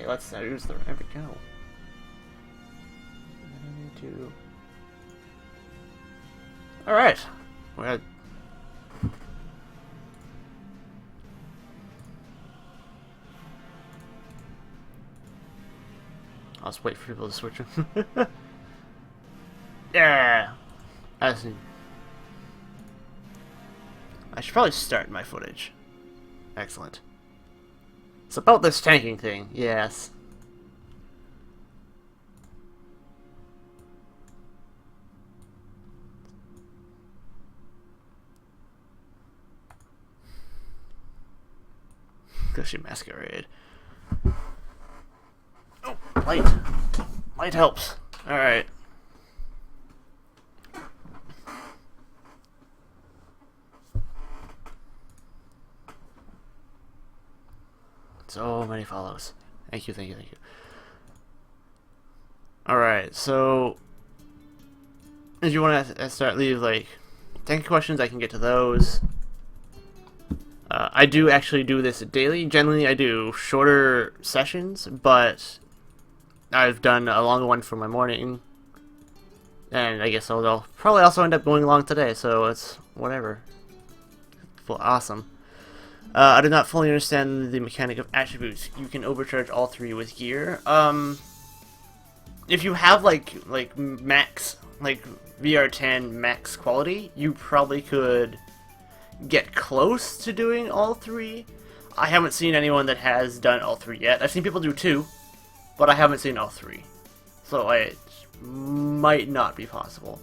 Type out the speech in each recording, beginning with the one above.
Okay, let's use the... There we go. I need to... Alright. We had... I'll just wait for people to switch them. Yeah! I should probably start my footage. Excellent. It's about this tanking thing, yes. Gushy Masquerade. Oh, light. Light helps. Alright. So many follows. Thank you, thank you, thank you. Alright, so... if you want to start leave, like, tank questions, I can get to those. I do actually do this daily. Generally, I do shorter sessions, but I've done a longer one for my morning. And I guess I'll probably also end up going long today, so it's whatever. Awesome. I do not fully understand the mechanic of attributes. You can overcharge all three with gear. If you have like max, like VR10 max quality, you probably could get close to doing all three. I haven't seen anyone that has done all three yet. I've seen people do two, but I haven't seen all three. So it might not be possible.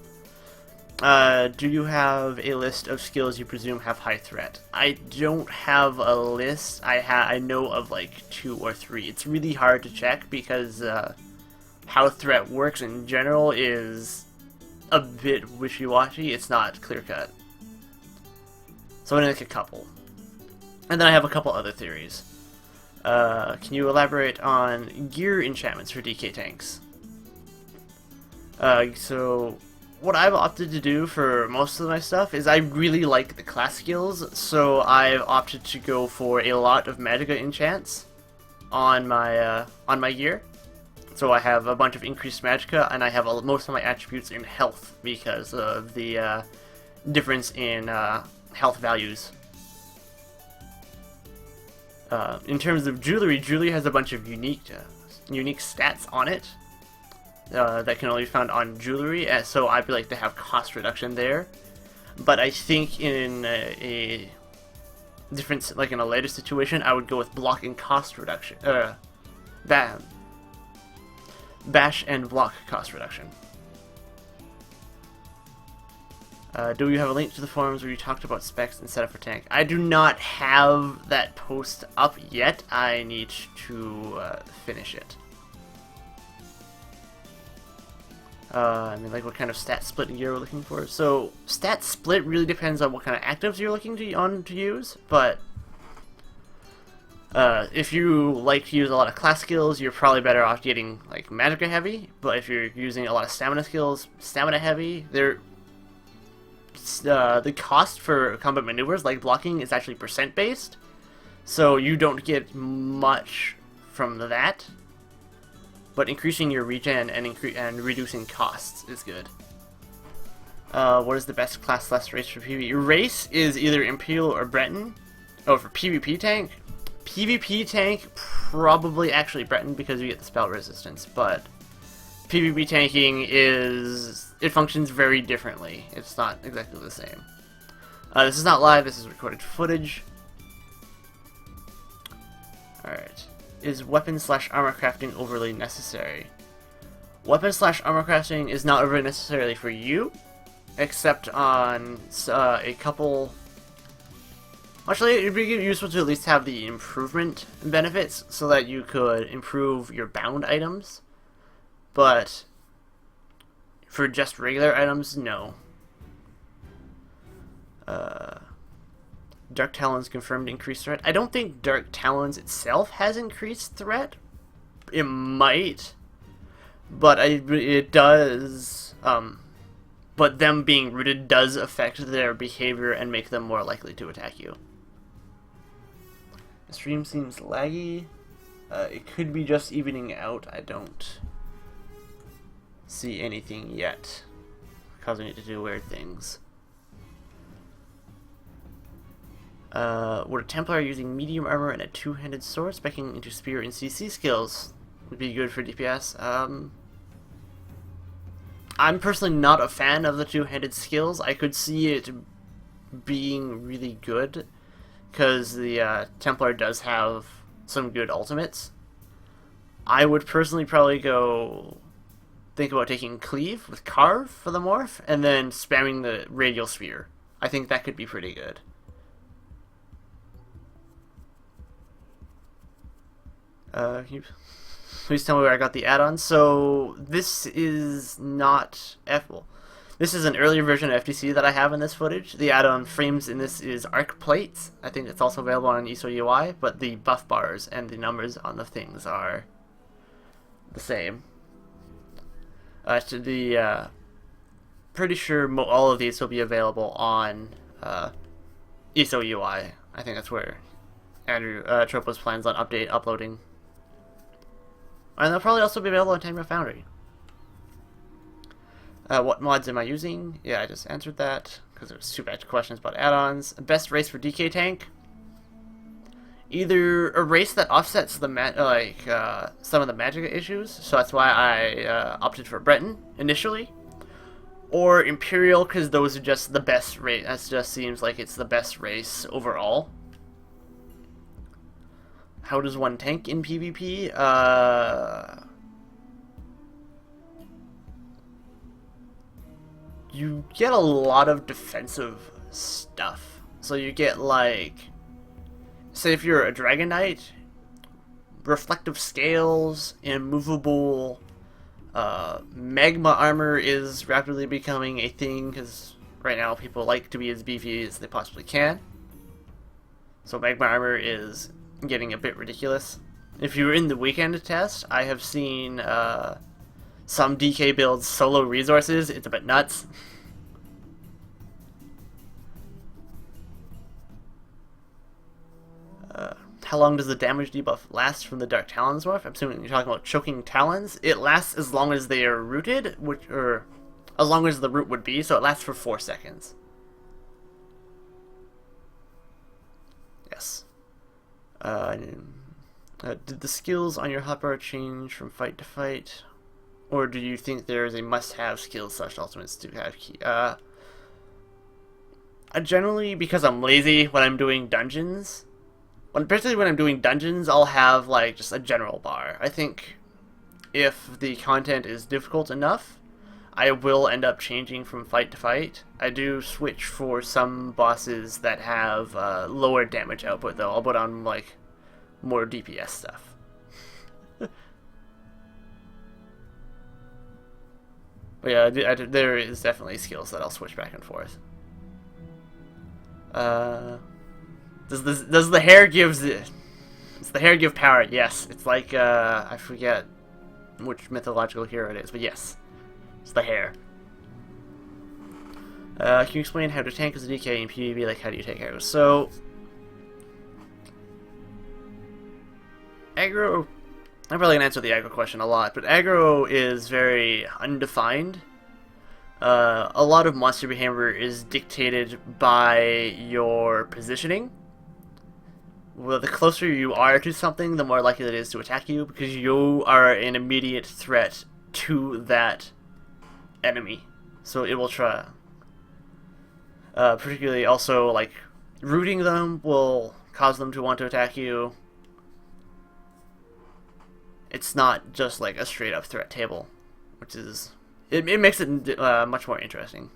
Do you have a list of skills you presume have high threat? I don't have a list. I know of like 2 or 3. It's really hard to check because how threat works in general is a bit wishy-washy. It's not clear-cut. So I'm gonna make a couple. And then I have a couple other theories. Can you elaborate on gear enchantments for DK tanks? So what I've opted to do for most of my stuff is I really like the class skills, so I've opted to go for a lot of Magicka enchants on my gear. So I have a bunch of increased Magicka, and I have most of my attributes in health because of the difference in health values. In terms of jewelry, jewelry has a bunch of unique stats on it. That can only be found on jewelry, so I'd like to have cost reduction there. But I think in a different, like in a later situation, I would go with block and cost reduction. Bash and block cost reduction. Do you have a link to the forums where you talked about specs and setup for tank? I do not have that post up yet. I need to finish it. I mean, like what kind of stat split gear we're looking for. So, stat split really depends on what kind of actives you're looking to use, but if you like to use a lot of class skills, you're probably better off getting like Magicka heavy. But if you're using a lot of stamina skills, stamina heavy, the cost for combat maneuvers like blocking is actually percent based, so you don't get much from that. But increasing your regen and reducing costs is good. What is the best class less race for PvP? Race is either Imperial or Breton. Oh, for PvP tank? PvP tank, probably actually Breton because you get the spell resistance, but PvP tanking it functions very differently. It's not exactly the same. This is not live, this is recorded footage. Alright. Is weapon/armor crafting overly necessary? Weapon/armor crafting is not overly necessarily for you, except on a couple... Actually, it would be useful to at least have the improvement benefits so that you could improve your bound items. But for just regular items, no. Dark Talons confirmed increased threat. I don't think Dark Talons itself has increased threat. It might, but it does. But them being rooted does affect their behavior and make them more likely to attack you. The stream seems laggy. It could be just evening out. I don't see anything yet causing it to do weird things. Would a Templar using medium armor and a two-handed sword speccing into spear and CC skills would be good for DPS? I'm personally not a fan of the two-handed skills. I could see it being really good because the Templar does have some good ultimates. I would personally probably think about taking Cleave with Carve for the morph and then spamming the Radial Spear. I think that could be pretty good. Can you please tell me where I got the add-on? So this is not this is an earlier version of FTC that I have in this footage. The add-on frames in this is Arc Plates. I think it's also available on ISO UI, but the buff bars and the numbers on the things are the same. Pretty sure all of these will be available on ISO UI. I think that's where Andrew Tropos plans on uploading. And they'll probably also be available on Tango Foundry. What mods am I using? Yeah, I just answered that because there was 2 batch questions about add-ons. Best race for DK tank? Either a race that offsets the some of the magic issues, so that's why I opted for Breton initially, or Imperial because those are just the best race. That just seems like it's the best race overall. How does one tank in PvP? You get a lot of defensive stuff. So you get, like, say if you're a Dragon Knight, reflective scales, immovable, magma armor is rapidly becoming a thing because right now people like to be as beefy as they possibly can. So magma armor is getting a bit ridiculous. If you're in the weekend test, I have seen some DK builds solo resources. It's a bit nuts. How long does the damage debuff last from the Dark Talons morph? I'm assuming you're talking about Choking Talons. It lasts as long as they are rooted, or as long as the root would be, so it lasts for 4 seconds. Yes. Did the skills on your hotbar change from fight to fight? Or do you think there is a must-have skills / ultimates to have key? Generally, because I'm lazy when I'm doing dungeons, particularly when I'm doing dungeons, I'll have like just a general bar. I think if the content is difficult enough, I will end up changing from fight to fight. I do switch for some bosses that have lower damage output though. I'll put on like more DPS stuff. But yeah, there is definitely skills that I'll switch back and forth. Does the hair does the hair give power? Yes. It's like I forget which mythological hero it is, but yes, it's the hair. Can you explain how to tank as a DK in PvP? Like, how do you take arrows? So, aggro. I'm probably gonna answer the aggro question a lot, but aggro is very undefined. A lot of monster behavior is dictated by your positioning. Well, the closer you are to something, the more likely it is to attack you, because you are an immediate threat to that enemy. So it will try. Particularly also, like, rooting them will cause them to want to attack you. It's not just like a straight up threat table, which is... It makes it much more interesting.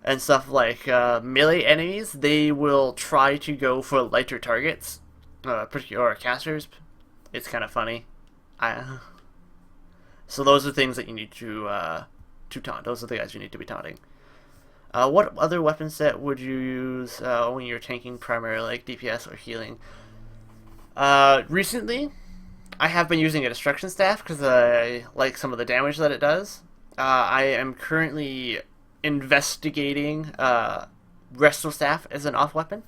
And stuff like melee enemies, they will try to go for lighter targets, or casters. It's kind of funny. So those are things that you need to taunt. Those are the guys you need to be taunting. What other weapon set would you use when you're tanking primarily, like DPS or healing? Recently, I have been using a Destruction Staff because I like some of the damage that it does. I am currently investigating Resto Staff as an off weapon.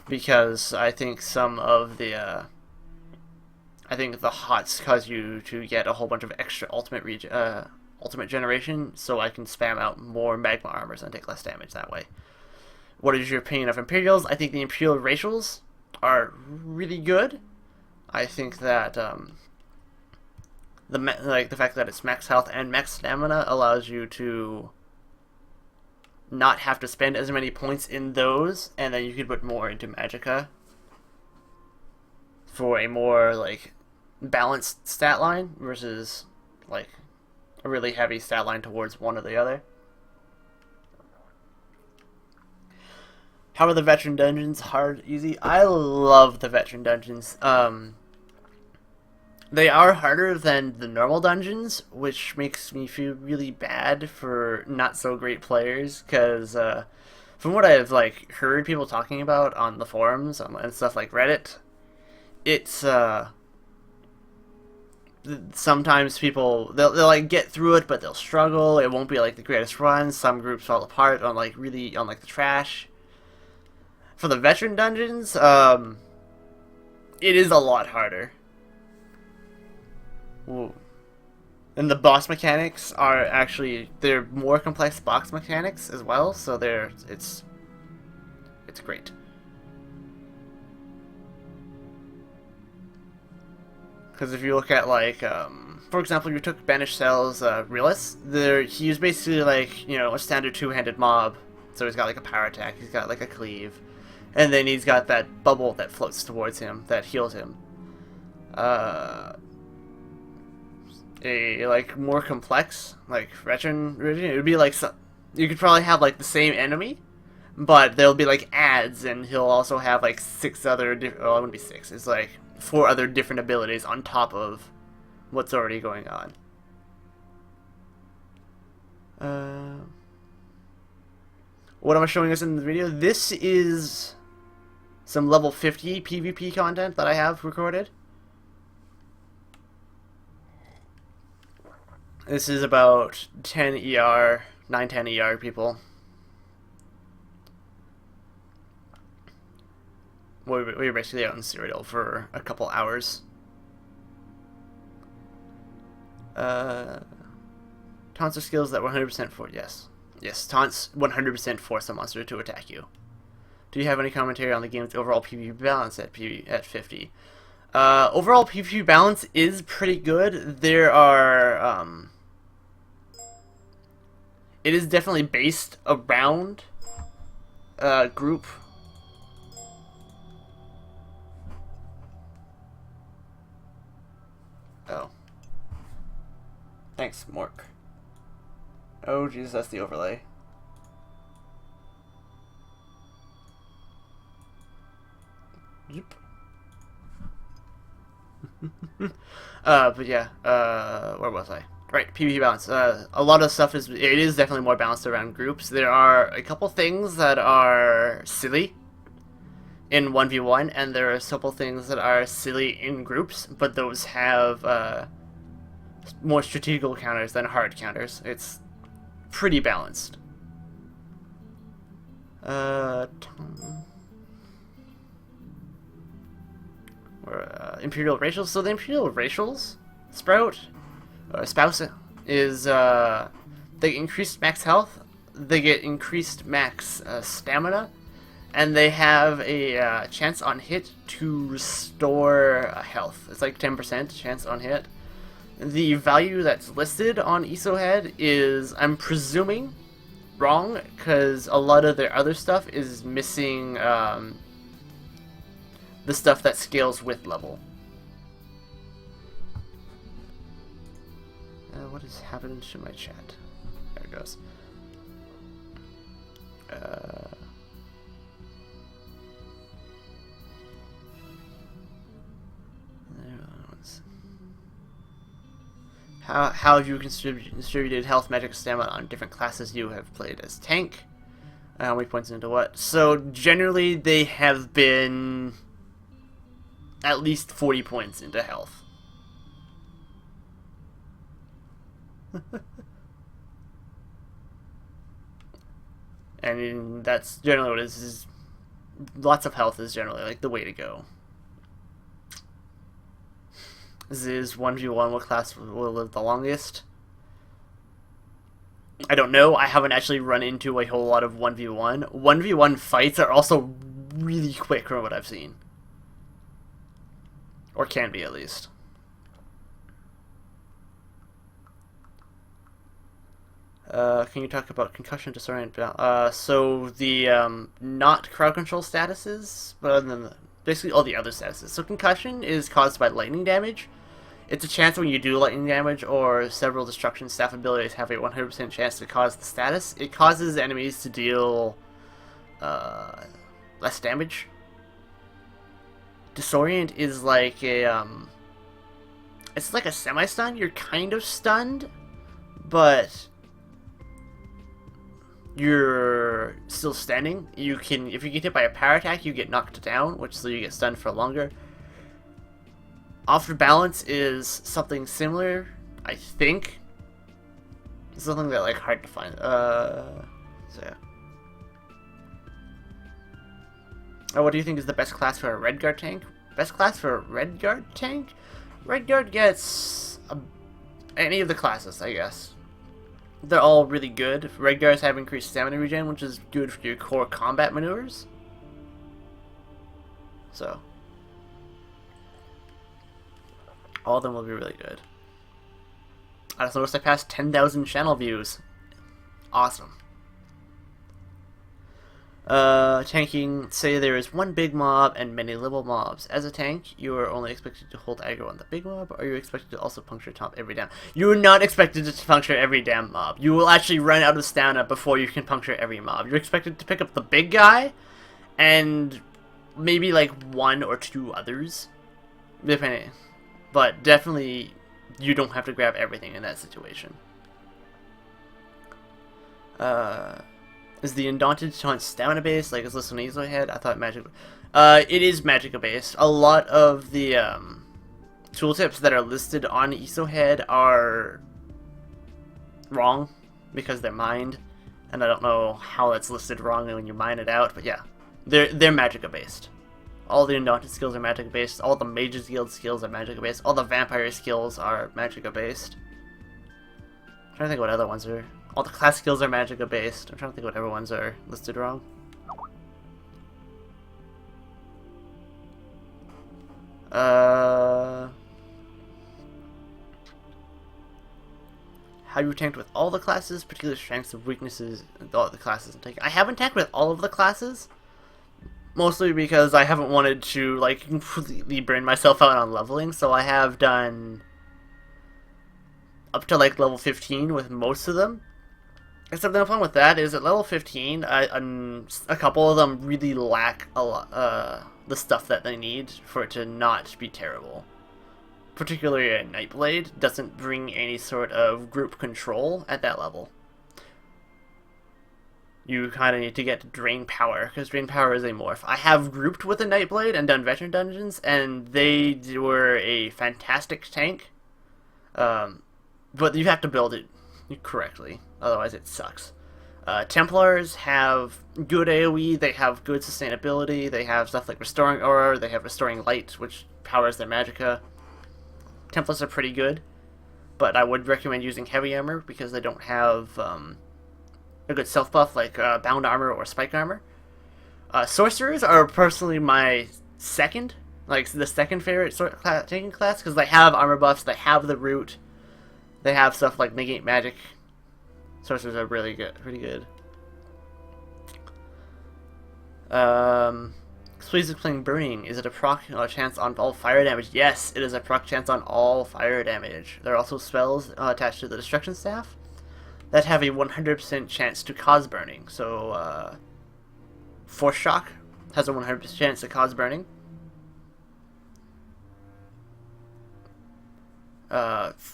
because I think some of the I think the hots cause you to get a whole bunch of extra ultimate generation, so I can spam out more magma armors and take less damage that way. What is your opinion of Imperials? I think the Imperial racials are really good. I think that the fact that it's max health and max stamina allows you to not have to spend as many points in those, and then you could put more into Magicka for a more like balanced stat line versus like a really heavy stat line towards one or the other. How are the veteran dungeons? Hard, easy? I love the veteran dungeons. They are harder than the normal dungeons, which makes me feel really bad for not so great players. Because from what I've like heard people talking about on the forums and stuff like Reddit, it's sometimes people they'll like get through it, but they'll struggle. It won't be like the greatest run. Some groups fall apart on like the trash. For the veteran dungeons, it is a lot harder. Ooh. And the boss mechanics are they're more complex boss mechanics as well, so it's great. Because if you look at like for example, you took Banished Cell's Realus, he was basically like, you know, a standard two-handed mob. So he's got like a power attack, he's got like a cleave, and then he's got that bubble that floats towards him that heals him. A like more complex like veteran, it would be like you could probably have like the same enemy, but there'll be like ads, and he'll also have like six other well, it wouldn't be six, it's like four other different abilities on top of what's already going on. What am I showing us in the video? This is some level 50 PvP content that I have recorded. This is about 10 ER, 9-10 ER people. We were basically out in Cyrodiil for a couple hours. Taunts are skills that 100% force. Yes. Yes, taunts 100% force a monster to attack you. Do you have any commentary on the game's overall PvP balance at 50? Overall PvP balance is pretty good. There are, it is definitely based around group. Oh. Thanks, Mork. Oh, Jesus, that's the overlay. Yep. But yeah, where was I? Right, PvP balance. A lot of stuff it is definitely more balanced around groups. There are a couple things that are silly in 1v1, and there are a couple things that are silly in groups, but those have more strategical counters than hard counters. It's pretty balanced. Imperial racials. So the Imperial racials spouse is they get increased max health, they get increased max stamina, and they have a chance on hit to restore health. It's like 10% chance on hit. The value that's listed on ESO Head is, I'm presuming, wrong, because a lot of their other stuff is missing the stuff that scales with level. What has happened to my chat? There it goes. How have you distributed health, magic, stamina on different classes you have played as tank? How many points into what? So generally they have been at least 40 points into health. And that's generally what it is lots of health is generally like the way to go. Ziz 1v1, what class will live the longest? I don't know. I haven't actually run into a whole lot of 1v1. 1v1 fights are also really quick from what I've seen. Or can be, at least. Can you talk about concussion, disorient? So the not crowd control statuses, but then basically all the other statuses. So concussion is caused by lightning damage. It's a chance when you do lightning damage or several destruction staff abilities have a 100% chance to cause the status. It causes enemies to deal less damage. Disorient is like a it's like a semi-stun. You're kind of stunned, but you're still standing. You can, if you get hit by a power attack, you get knocked down, which so you get stunned for longer. Off your balance is something similar, I think. It's something that like hard to find. So yeah. What do you think is the best class for a red guard tank? Best class for a red guard tank? Red guard gets any of the classes, I guess. They're all really good. Red guards have increased stamina regen, which is good for your core combat maneuvers. So, all of them will be really good. I just noticed I passed 10,000 channel views. Awesome. Tanking, say there is one big mob and many little mobs. As a tank, you are only expected to hold aggro on the big mob, or you're expected to also puncture top every damn. You are not expected to puncture every damn mob. You will actually run out of stamina before you can puncture every mob. You're expected to pick up the big guy, and maybe like one or two others, depending. But definitely, you don't have to grab everything in that situation. Is the Undaunted taunt stamina based, like is this an ESO head? I thought magic. It is Magicka based. A lot of the tooltips that are listed on ESO head are wrong because they're mined, and I don't know how that's listed wrong when you mine it out. But yeah, they're Magicka based. All the Undaunted skills are Magicka based. All the Mages Guild skills are Magicka based. All the Vampire skills are Magicka based. I'm trying to think what other ones are. All the class skills are Magicka based. I'm trying to think what other ones are listed wrong. Have you tanked with all the classes? Particular strengths and weaknesses in all the classes I'm taking. I haven't tanked with all of the classes. Mostly because I haven't wanted to like completely burn myself out on leveling, so I have done up to like level 15 with most of them. Except the problem with that is at level 15, a couple of them really lack a lot, the stuff that they need for it to not be terrible. Particularly a Nightblade doesn't bring any sort of group control at that level. You kind of need to get to Drain Power, because Drain Power is a morph. I have grouped with a Nightblade and done Veteran Dungeons, and they were a fantastic tank. But you have to build it correctly, otherwise it sucks. Templars have good AoE, they have good sustainability, they have stuff like Restoring Aura, they have Restoring Light, which powers their Magicka. Templars are pretty good, but I would recommend using Heavy Armor, because they don't have a good self buff like Bound Armor or Spike Armor. Sorcerers are personally my second, like the second favorite tanking class, because they have armor buffs, they have the root, they have stuff like Negate Magic. Sorcerers are really good, pretty good. Please explain Burning. Is it a proc chance on all fire damage? Yes, it is a proc chance on all fire damage. There are also spells attached to the Destruction Staff that have a 100% chance to cause burning. So, Force Shock has a 100% chance to cause burning.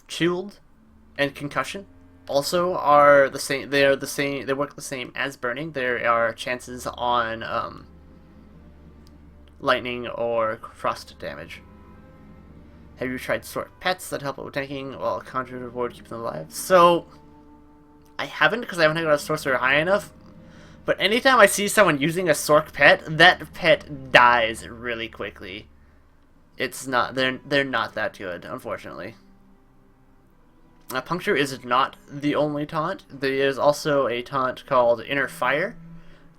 Shield and Concussion also are the same. They are the same. They work the same as burning. There are chances on lightning or frost damage. Have you tried sort pets that help with tanking while conjuring reward keeping them alive? So I haven't, because I haven't got a sorcerer high enough. But anytime I see someone using a Sork pet, that pet dies really quickly. It's not, they're not that good, unfortunately. Puncture is not the only taunt. There is also a taunt called Inner Fire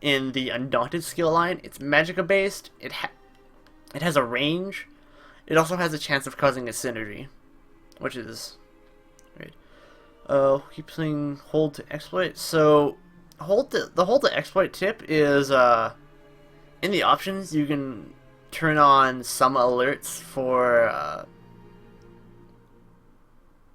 in the Undaunted skill line. It's Magicka based. It has a range. It also has a chance of causing a synergy, which is great. Keep saying hold to exploit. So the hold to exploit tip is in the options you can turn on some alerts for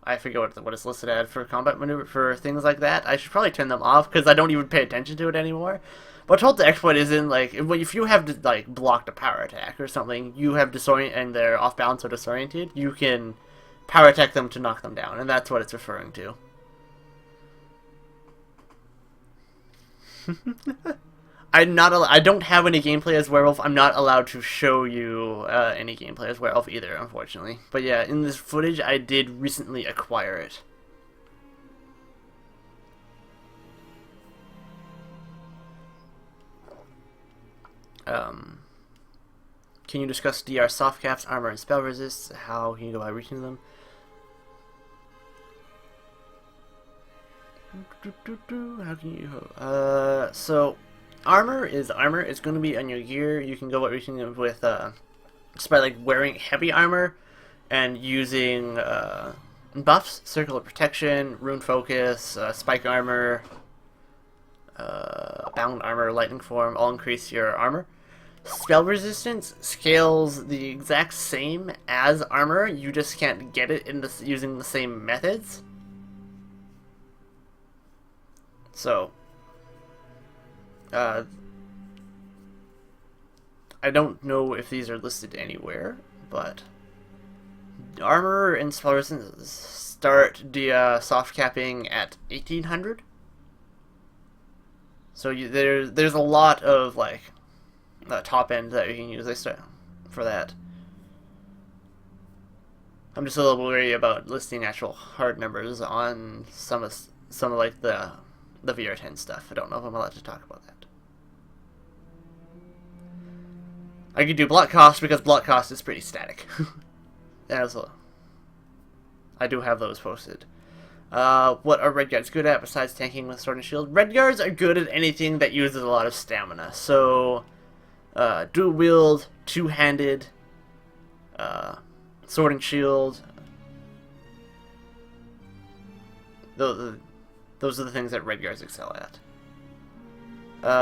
I forget what it's listed at for combat maneuver for things like that. I should probably turn them off because I don't even pay attention to it anymore. But hold to exploit is in like if you have like blocked a power attack or something, you have disorient and they're off balance or disoriented, you can power attack them to knock them down, and that's what it's referring to. I don't have any gameplay as Werewolf. I'm not allowed to show you any gameplay as Werewolf either, unfortunately. But yeah, in this footage, I did recently acquire it. Can you discuss DR soft caps, armor, and spell resists? How can you go by reaching them? How can you? So armor is armor. It's going to be on your gear. You can go about reaching them with just by like wearing heavy armor and using buffs, circle of protection, rune focus, spike armor, bound armor, lightning form. All increase your armor. Spell resistance scales the exact same as armor. You just can't get it in using the same methods. So, I don't know if these are listed anywhere, but armor and spell resistance start the soft capping at 1800. So there's a lot of like top end that you can use. I start for that. I'm just a little worried about listing actual hard numbers on some of like the VR10 stuff. I don't know if I'm allowed to talk about that. I could do block cost because block cost is pretty static. I do have those posted. What are red guards good at besides tanking with sword and shield? Red guards are good at anything that uses a lot of stamina. So, dual wield, two-handed, sword and shield. Those are the things that red guards excel at.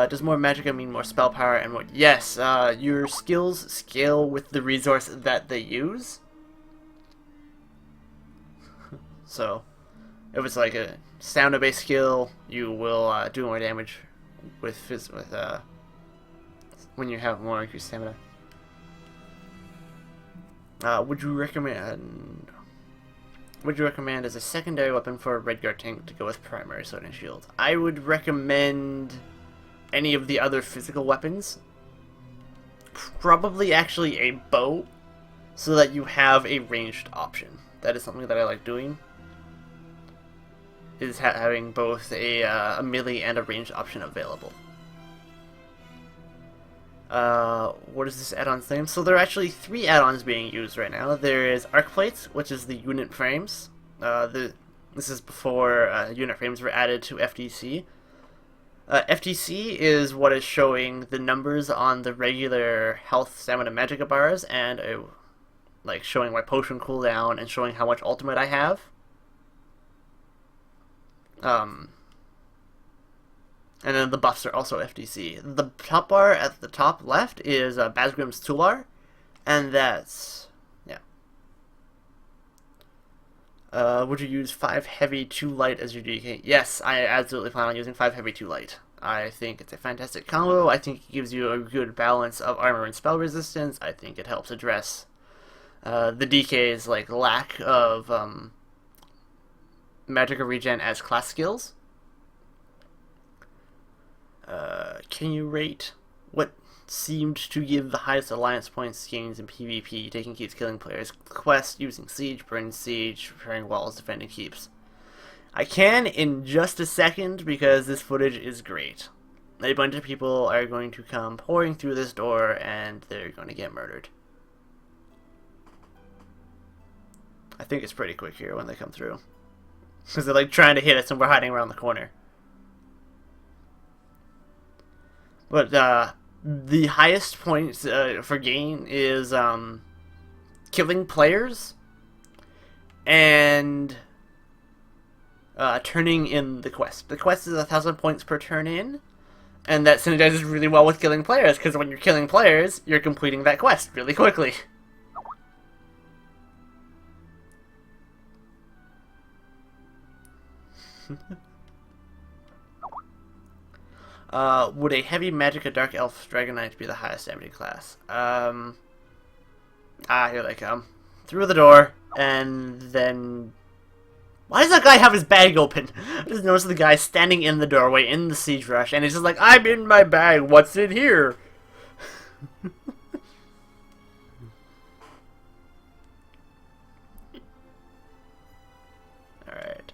Does more magicka mean more spell power and more? Yes, your skills scale with the resource that they use. So, if it's like a stamina-based skill, you will do more damage when you have more increased stamina. Would you recommend as a secondary weapon for a red guard tank to go with primary sword and shield? I would recommend any of the other physical weapons. Probably actually a bow, so that you have a ranged option. That is something that I like doing. Is having both a melee and a ranged option available. What is this add-on's name? So there are actually 3 add-ons being used right now. There is Arc Plates, which is the unit frames. This is before unit frames were added to FTC. FTC is what is showing the numbers on the regular health, stamina, magicka bars, and like showing my potion cooldown and showing how much ultimate I have. And then the buffs are also FTC. The top bar at the top left is Basgrim's Toolbar, and that's, yeah. Would you use 5 heavy, 2 light as your DK? Yes, I absolutely plan on using 5 heavy, 2 light. I think it's a fantastic combo. I think it gives you a good balance of armor and spell resistance. I think it helps address the DK's like lack of magicka regen as class skills. Can you rate what seemed to give the highest alliance points gains in PvP? Taking keeps, killing players. Quest, using siege, burning siege, repairing walls, defending keeps. I can in just a second because this footage is great. a bunch of people are going to come pouring through this door and they're going to get murdered. I think it's pretty quick here when they come through. Because they're like trying to hit us and we're hiding around the corner. But the highest points for gain is killing players and turning in the quest. The quest is 1,000 points per turn in, and that synergizes really well with killing players, because when you're killing players, you're completing that quest really quickly. Would a heavy magic or dark elf dragon knight be the highest damaging class? Here they come. Through the door, and then... Why does that guy have his bag open? I just noticed the guy standing in the doorway in the siege rush, and he's just like, I'm in my bag, what's in here? Alright.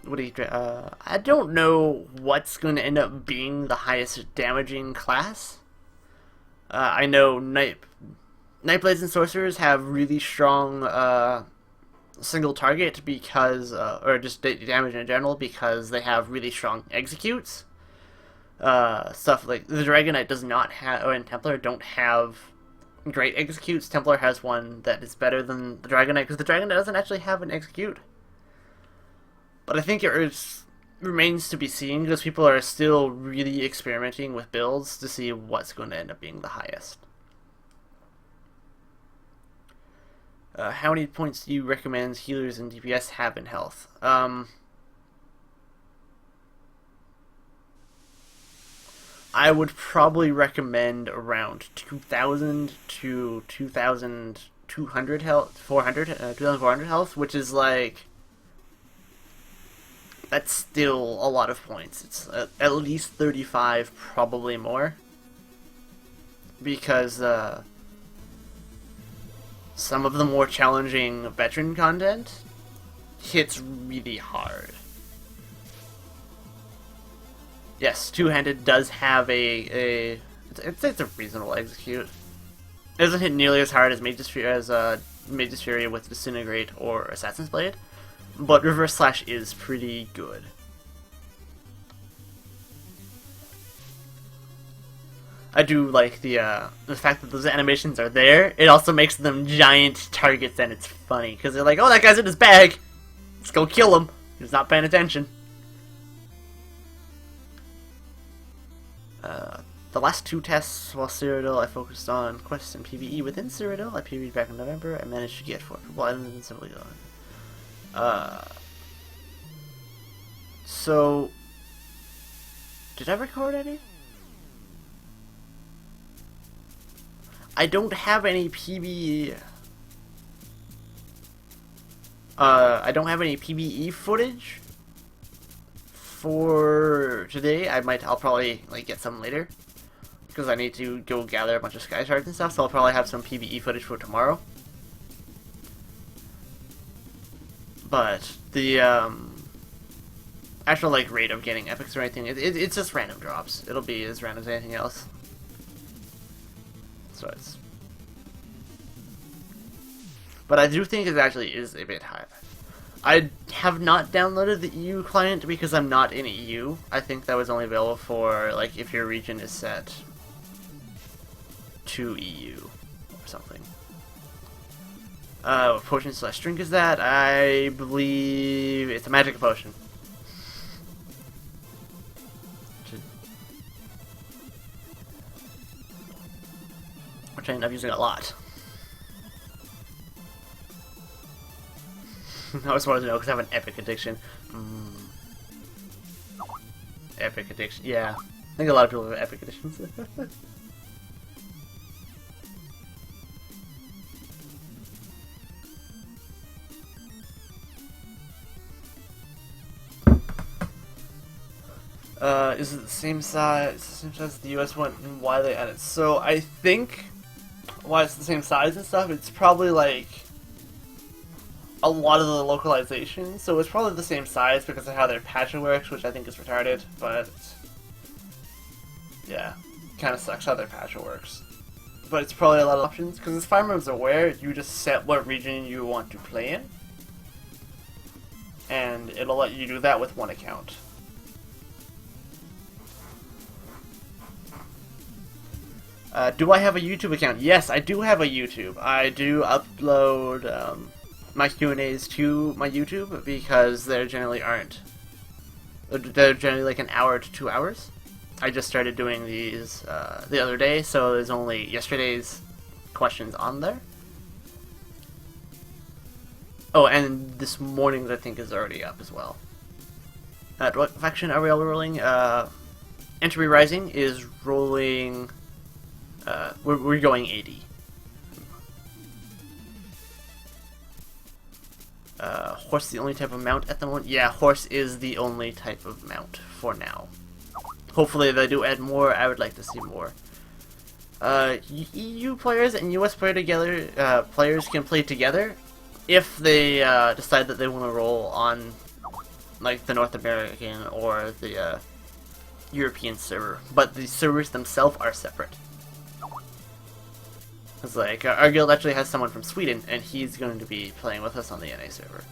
What do you... I don't know what's going to end up being the highest damaging class. I know Nightblades and Sorcerers have really strong single target because, or just damage in general, because they have really strong executes. Stuff like the Dragon Knight does not have, and Templar don't have great executes. Templar has one that is better than the Dragon Knight because the Dragon Knight doesn't actually have an execute. But I think it remains to be seen because people are still really experimenting with builds to see what's going to end up being the highest. How many points do you recommend healers and DPS have in health? I would probably recommend around 2,000 to 2,200 health, 2,400 health, which is like... That's still a lot of points. It's at least 35, probably more. Because some of the more challenging veteran content hits really hard. Yes, two-handed does have it's a reasonable execute. It doesn't hit nearly as hard as Mage's Fury with Disintegrate or Assassin's Blade, but Reverse Slash is pretty good. I do like the fact that those animations are there. It also makes them giant targets, and it's funny because they're like, "Oh, that guy's in his bag. Let's go kill him. He's not paying attention." The last two tests while Cyrodiil, I focused on quests and PvE within Cyrodiil. I PvE'd back in November. I managed to get 4 purple items and simply gone. So, did I record any? I don't have any PvE. I don't have any PvE footage for today. I'll probably like get some later because I need to go gather a bunch of sky shards and stuff. So I'll probably have some PvE footage for tomorrow. But the actual like rate of getting epics or anything, it's just random drops. It'll be as random as anything else. So it's, but I do think it actually is a bit high. I have not downloaded the EU client because I'm not in EU. I think that was only available for like if your region is set to EU or something. What potion / drink is that? I believe it's a magic potion. Which I end up using a lot. I just wanted to know because I have an epic addiction. Epic addiction, yeah. I think a lot of people have epic addictions. Is it the same size? As the US one, and why they added? So I think why it's the same size and stuff. It's probably like a lot of the localization. So it's probably the same size because of how their patch works, which I think is retarded. But Yeah, kind of sucks how their patch works. But it's probably a lot of options, because as far as I'm aware, you just set what region you want to play in, and it'll let you do that with one account. Do I have a YouTube account? Yes, I do have a YouTube. I do upload my Q&As to my YouTube because there generally aren't. They're generally like an hour to 2 hours. I just started doing these the other day, so there's only yesterday's questions on there. Oh, and this morning's I think is already up as well. What faction are we all rolling? Entropy Rising is rolling. We're going 80. Horse is the only type of mount at the moment? Yeah, horse is the only type of mount for now. Hopefully they do add more. I would like to see more. EU players and US players can play together if they decide that they want to roll on like the North American or the European server, but the servers themselves are separate. It's like, our guild actually has someone from Sweden, and he's going to be playing with us on the NA server.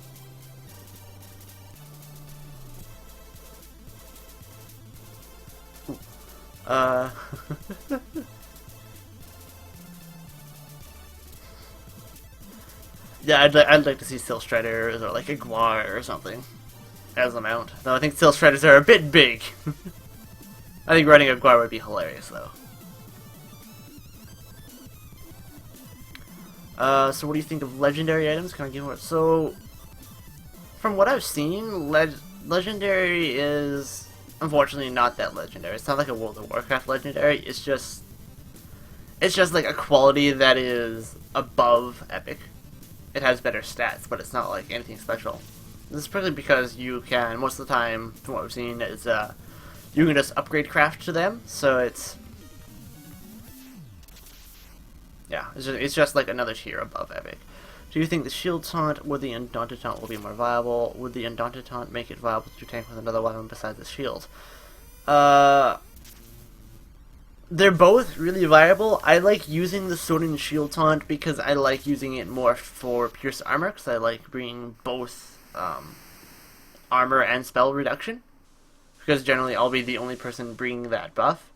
Yeah, I'd like to see Steel Striders or like a Guar or something as a mount. Though I think Steel Striders are a bit big. I think running a Guar would be hilarious, though. So what do you think of legendary items? Can I give more? So, from what I've seen, legendary is unfortunately not that legendary. It's not like a World of Warcraft legendary. It's just like a quality that is above epic. It has better stats, but it's not like anything special. This is probably because you can, most of the time, from what we've seen, is you can just upgrade craft to them. So yeah, it's just like another tier above epic. Do you think the shield taunt or the undaunted taunt will be more viable? Would the undaunted taunt make it viable to tank with another weapon besides the shield? They're both really viable. I like using the sword and shield taunt because I like using it more for pierce armor, because I like bringing both armor and spell reduction, because generally I'll be the only person bringing that buff.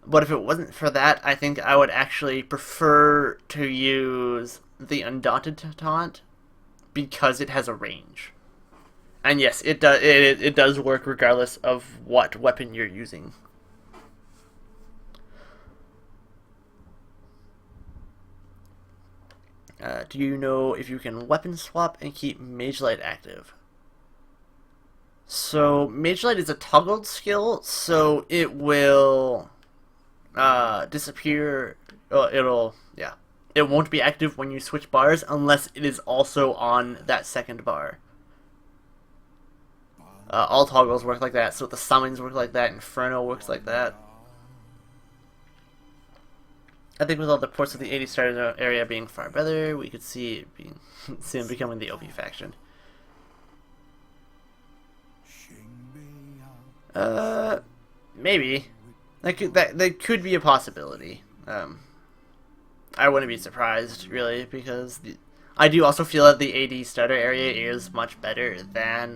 But if it wasn't for that, I think I would actually prefer to use the Undaunted taunt because it has a range. And yes, it does work regardless of what weapon you're using. Do you know if you can weapon swap and keep Mage Light active? So Mage Light is a toggled skill, so it will disappear. It won't be active when you switch bars unless it is also on that second bar. All toggles work like that, so the summons work like that, Inferno works like that. I think with all the ports of the 80 starter area being far better, we could see it being soon becoming the OP faction. Maybe. That could be a possibility. I wouldn't be surprised, really, because I do also feel that the AD starter area is much better than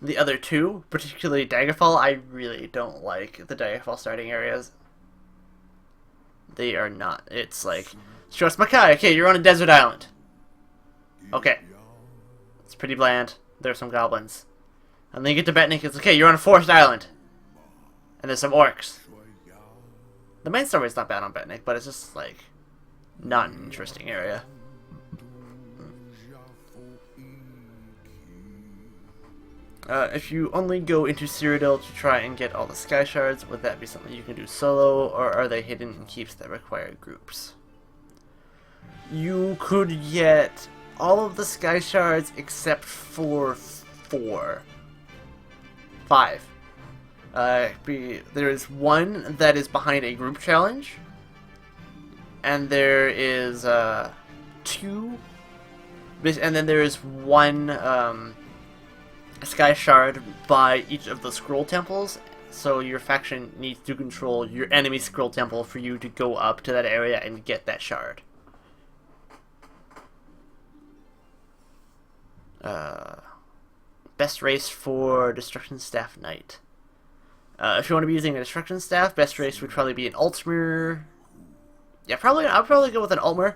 the other two, particularly Daggerfall. I really don't like the Daggerfall starting areas. They are not. It's like, Strauss Mackay, okay, you're on a desert island. Okay. It's pretty bland. There's some goblins. And then you get to Betnik, it's okay, you're on a forest island. And there's some orcs. The main story is not bad on Betnik, but it's just, like, not an interesting area. If you only go into Cyrodiil to try and get all the Sky Shards, would that be something you can do solo, or are they hidden in keeps that require groups? You could get all of the Sky Shards except for 5. There is one that is behind a group challenge, and there is 2, and then there is 1 Sky Shard by each of the scroll temples, So your faction needs to control your enemy scroll temple for you to go up to that area and get that shard. Best race for Destruction Staff Knight. If you want to be using a Destruction Staff, best race would probably be an Altmer. Yeah, I'll probably go with an Altmer.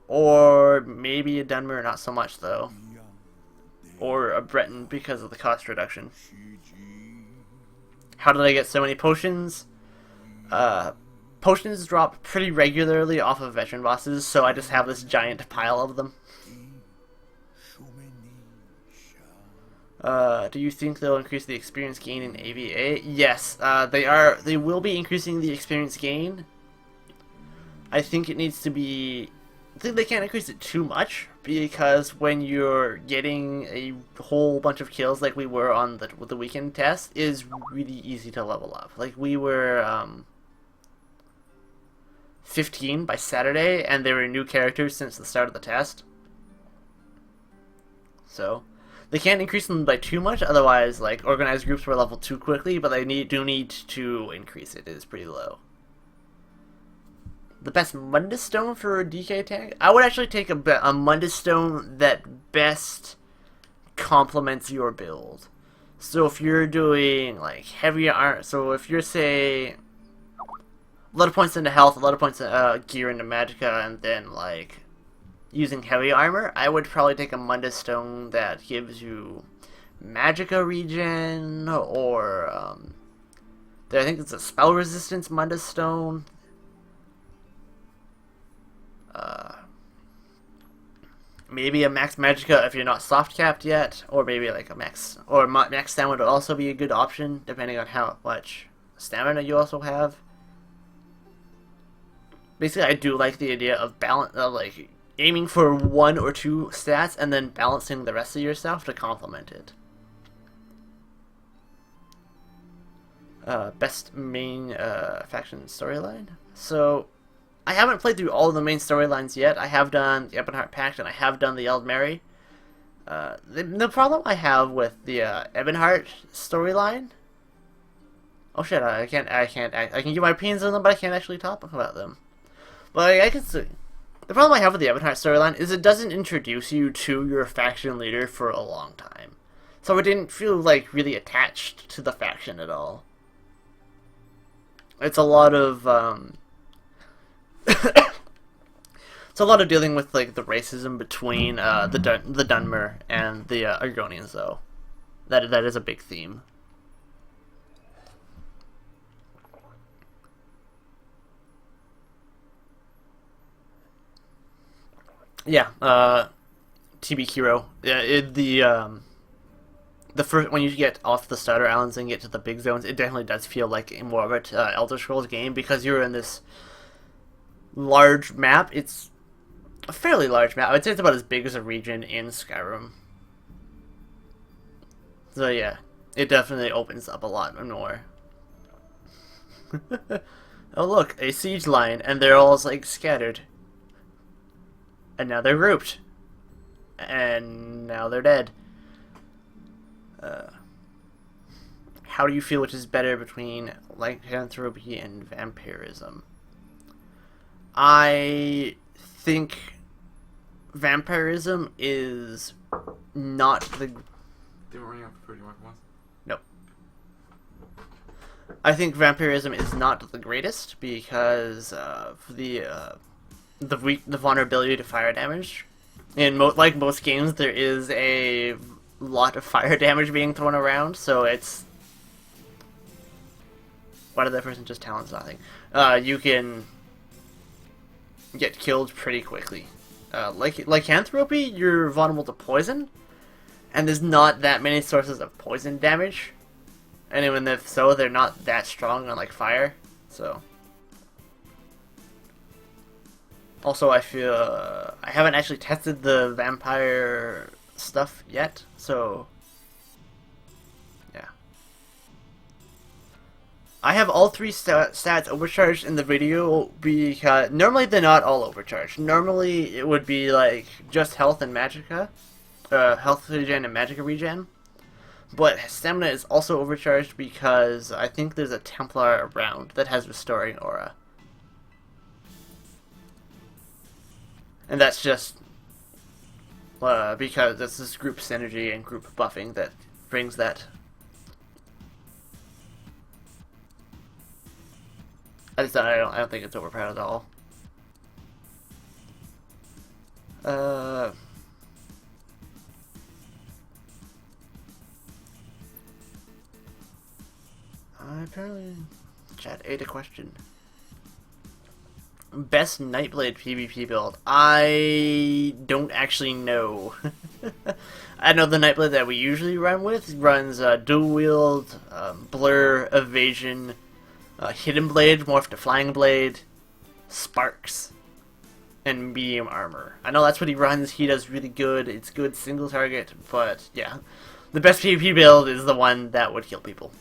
Or maybe a Dunmer, not so much though. Or a Breton because of the cost reduction. How did I get so many potions? Potions drop pretty regularly off of veteran bosses, so I just have this giant pile of them. Do you think they'll increase the experience gain in AVA? Yes, they will be increasing the experience gain. I think it needs to be... I think they can't increase it too much, because when you're getting a whole bunch of kills like we were on with the weekend test, it is really easy to level up. Like, we were 15 by Saturday, and there were new characters since the start of the test. So, they can't increase them by too much, otherwise, like, organized groups will level too quickly, but they do need to increase it. It is pretty low. The best Mundus Stone for a DK tank? I would actually take a Mundus Stone that best complements your build. So if you're doing like heavier armor, so if you're say a lot of points into health, a lot of points gear into magicka, and then like using heavy armor, I would probably take a Mundus Stone that gives you magicka regen, or I think it's a spell resistance Mundus Stone. Maybe a max magicka if you're not soft capped yet, or maybe like a max stamina would also be a good option depending on how much stamina you also have. Basically, I do like the idea of like aiming for 1 or 2 stats and then balancing the rest of your stuff to complement it. Best main faction storyline. So, I haven't played through all of the main storylines yet. I have done the Ebonheart Pact and I have done the Eldmeri. The problem I have with the Ebonheart storyline. Oh shit! I can give my opinions on them, but I can't actually talk about them. But I can see. The problem I have with the Ebonheart storyline is it doesn't introduce you to your faction leader for a long time, so I didn't feel like really attached to the faction at all. It's a lot of it's a lot of dealing with like the racism between the Dunmer and the Argonians, though. That is a big theme. Yeah, TB Kiro. The first, when you get off the starter islands and get to the big zones, it definitely does feel like more of an Elder Scrolls game, because you're in this large map. It's a fairly large map. I'd say it's about as big as a region in Skyrim. So yeah, it definitely opens up a lot more. Oh look, a siege line, and they're all like scattered. And now they're grouped. And now they're dead. How do you feel which is better between lycanthropy and vampirism? I think vampirism is not the... They were running out for 30 mark once? No. I think vampirism is not the greatest because of the vulnerability to fire damage. In like most games, there is a lot of fire damage being thrown around, so it's... Why did that person just talents nothing? You can get killed pretty quickly. Lycanthropy, you're vulnerable to poison, and there's not that many sources of poison damage. And even if so, they're not that strong on like fire. So, also I feel I haven't actually tested the vampire stuff yet, so yeah. I have all 3 stats overcharged in the video because normally they're not all overcharged. Normally it would be like just health and magicka, health regen and magicka regen. But stamina is also overcharged because I think there's a Templar around that has Restoring Aura. And that's just because this is group synergy and group buffing that brings that. I don't think it's overpowered at all. Apparently, chat ate a question. Best Nightblade PvP build? I don't actually know. I know the Nightblade that we usually run with runs dual wield, blur, evasion, hidden blade, morph to flying blade, sparks, and medium armor. I know that's what he runs. He does really good. It's good single target, but yeah, the best PvP build is the one that would kill people.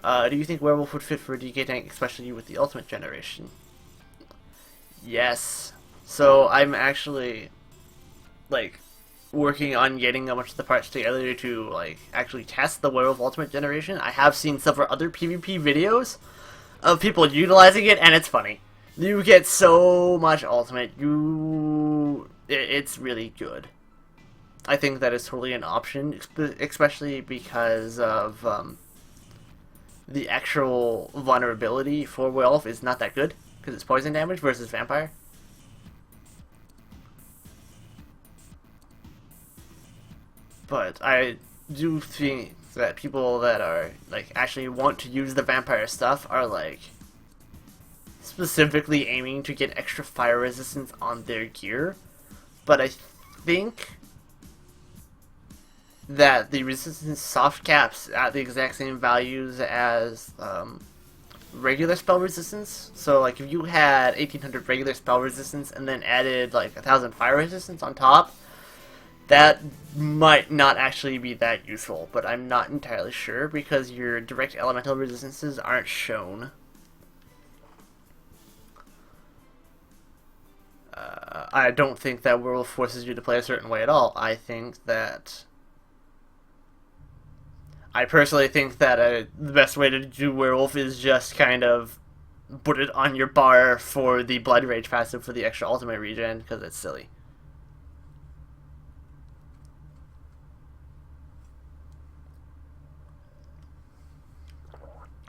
Do you think Werewolf would fit for a DK tank, especially with the Ultimate Generation? Yes. So I'm actually, like, working on getting a bunch of the parts together to, like, actually test the Werewolf Ultimate Generation. I have seen several other PvP videos of people utilizing it, and it's funny. You get so much Ultimate. It's really good. I think that is totally an option, especially because of, the actual vulnerability for Werewolf is not that good, because it's poison damage versus Vampire. But I do think that people that are, like, actually want to use the Vampire stuff are, like, specifically aiming to get extra fire resistance on their gear. But I think that the resistance soft caps at the exact same values as regular spell resistance. So, like, if you had 1800 regular spell resistance and then added, like, 1000 fire resistance on top, that might not actually be that useful, but I'm not entirely sure because your direct elemental resistances aren't shown. I don't think that Werewolf forces you to play a certain way at all. I personally think that the best way to do Werewolf is just kind of put it on your bar for the Blood Rage passive for the extra ultimate regen, because it's silly.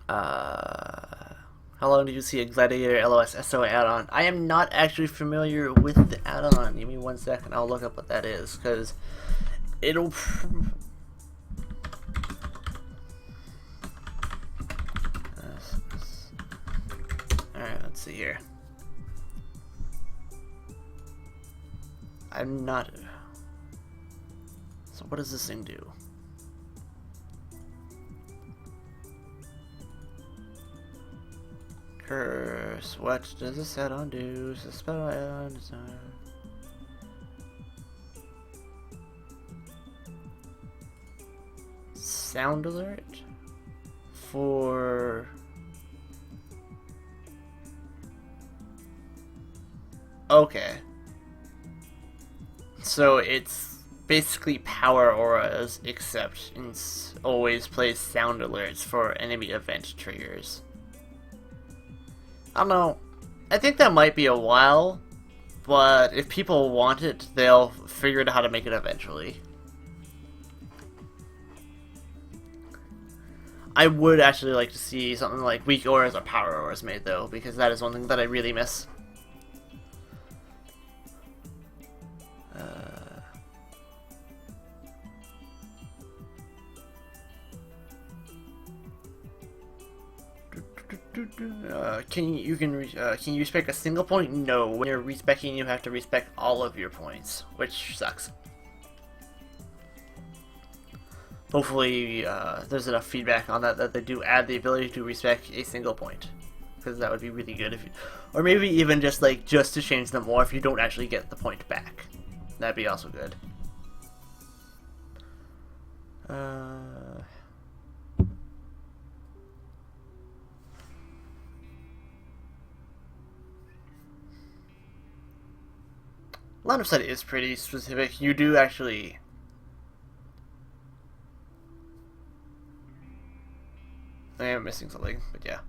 How long did you see a Gladiator LOS SO add-on? I am not actually familiar with the add-on. Give me 1 second, I'll look up what that is, because it'll... Alright, let's see here. I'm not... So what does this thing do? Curse. What does this add-on do? Is this spell add-on design? Sound alert? For... Okay. So it's basically power auras, except it's always plays sound alerts for enemy event triggers. I don't know. I think that might be a while, but if people want it, they'll figure out how to make it eventually. I would actually like to see something like weak auras or power auras made, though, because that is one thing that I really miss. Can you respec a single point? No. When you're respecing, you have to respec all of your points, which sucks. Hopefully, there's enough feedback on that they do add the ability to respec a single point, because that would be really good if you, or maybe even just to change them more if you don't actually get the point back. That'd be also good. Line of sight is pretty specific. You do actually missing something, but yeah.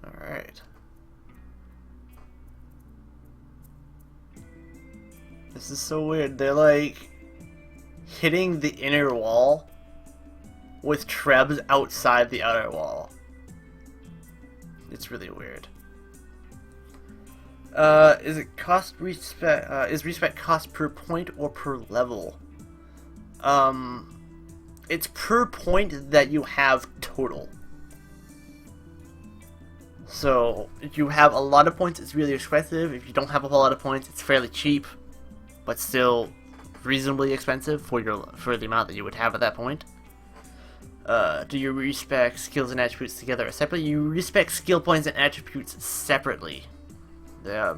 Alright. This is so weird. They're like hitting the inner wall with trebs outside the outer wall. It's really weird. Is it cost respec? Is respec cost per point or per level? It's per point that you have total. So if you have a lot of points, it's really expensive. If you don't have a whole lot of points, it's fairly cheap, but still reasonably expensive for the amount that you would have at that point. Do you respec skills and attributes together or separately? You respec skill points and attributes separately. Yeah.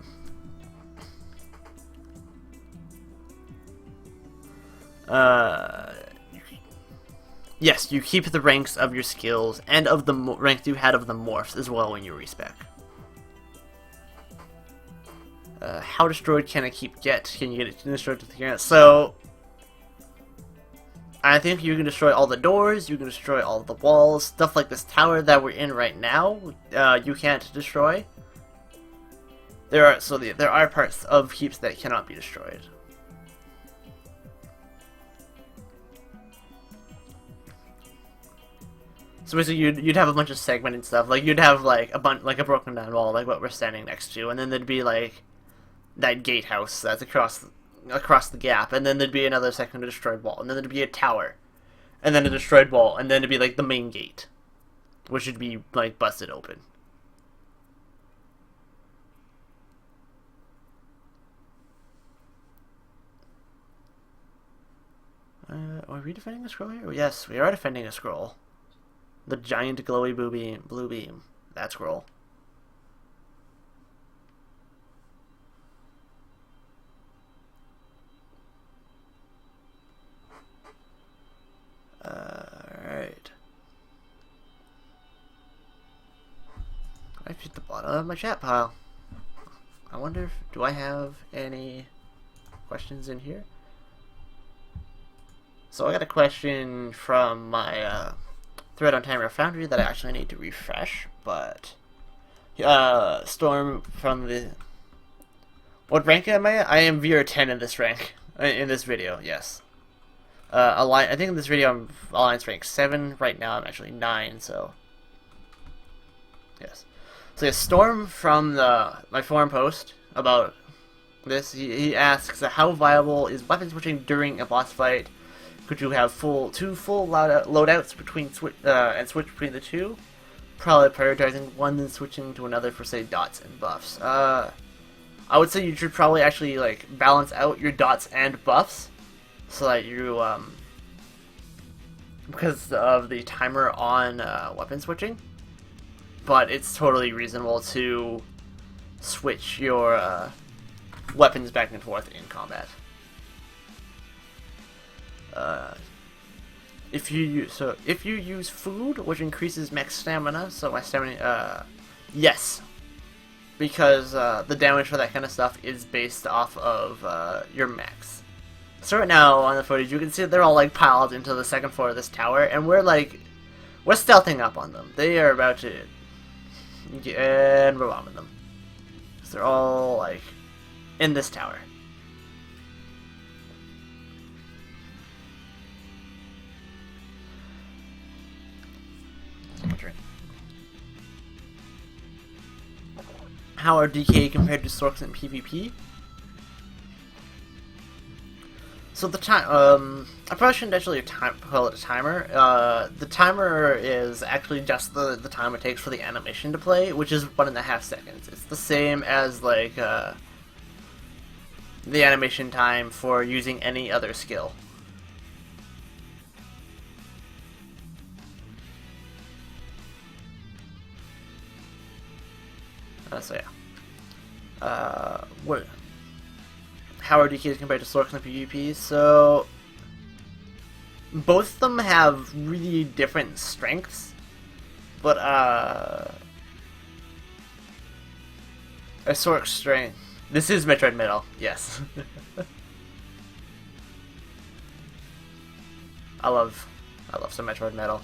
Yes, you keep the ranks of your skills and of the ranks you had of the morphs as well when you respec. How destroyed can a keep get? Can you get it destroyed to the ground? So, I think you can destroy all the doors, you can destroy all the walls, stuff like this tower that we're in right now, you can't destroy. There are parts of keeps that cannot be destroyed. So basically, you'd have a bunch of segmented stuff. Like you'd have like a broken down wall, like what we're standing next to, and then there'd be like that gatehouse that's across the gap, and then there'd be another second destroyed wall, and then there'd be a tower, and then a destroyed wall, and then it'd be like the main gate, which would be like busted open. Are we defending a scroll here? Yes, we are defending a scroll. The giant glowy blue beam. That scroll. Alright. I hit the bottom of my chat pile. I wonder if, do I have any questions in here? So I got a question from my thread on Timer Foundry that I actually need to refresh, but Storm from the... What rank am I? I am VR10 in this rank. In this video, yes. I think in this video I'm Alliance rank 7. Right now I'm actually 9, so... Yes. So yeah, Storm from my forum post about this, he asks, how viable is weapon switching during a boss fight? Could you have two full loadouts between and switch between the two? Probably prioritizing one and switching to another for, say, dots and buffs. I would say you should probably actually like balance out your dots and buffs, so that you because of the timer on weapon switching. But it's totally reasonable to switch your weapons back and forth in combat. If you use food, which increases max stamina, so my stamina, yes, because the damage for that kind of stuff is based off of your max. So right now on the footage, you can see they're all like piled into the second floor of this tower, and we're stealthing up on them. They are about to, and we're bombing them. So they're all like in this tower. How are DK compared to Sorks in PvP? So the time, I probably shouldn't actually call it a timer. The timer is actually just the time it takes for the animation to play, which is 1.5 seconds. It's the same as like the animation time for using any other skill. So yeah. How are DKs compared to Sorks and PvP? So both of them have really different strengths, but a Sork's strength. This is Metroid Metal, yes. I love some Metroid Metal.